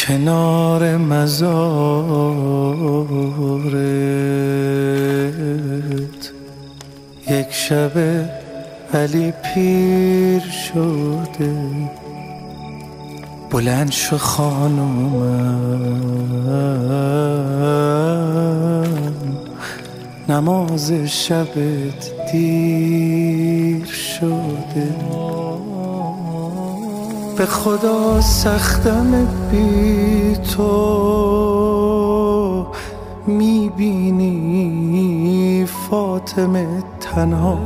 کنار مزارت یک شب علی پیر شده. بلند شو خانومم، نماز شبت دیر شده. به خدا سختم بی تو، میبینی فاطمه تنها،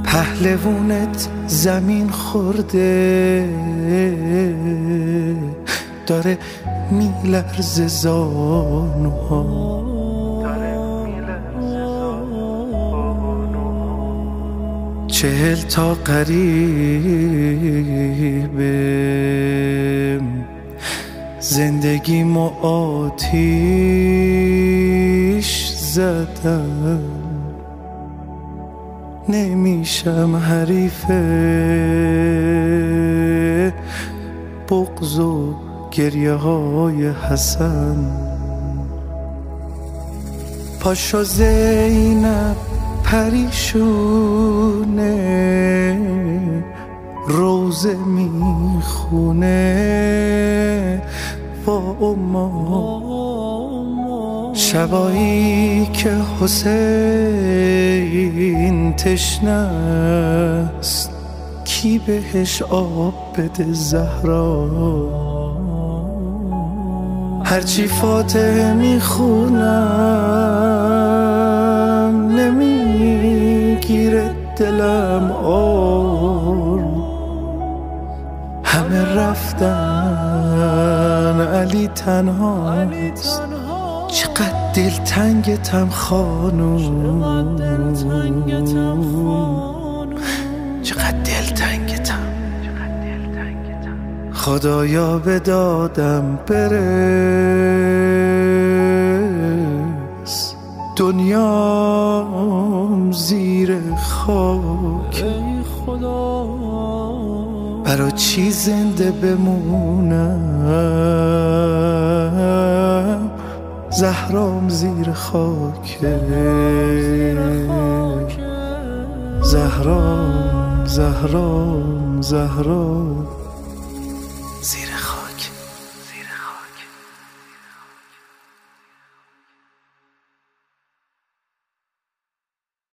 پهلوونت زمین خورده، داره میلرزه زانوها. 40 تا قریبه، زندگیمو آتیش زدم، نمیشم حریف بغض و گریه های حسن. پاشو زینب پریشونه، روزه میخونه با اما. شبایی که حسین تشنه است، کی بهش آب بده زهرا؟ هرچی فاتحه میخونم نمیگیره دلم آروم. همه رفتن علی تنهاست، چقدر دلتنگتم خانوم، چقدر دلتنگتم. خدایا به دادم برس، دنیام زیر خاک. برا چی زنده بمونم، زهرام زیر خاک. زهرام زهرام زهرام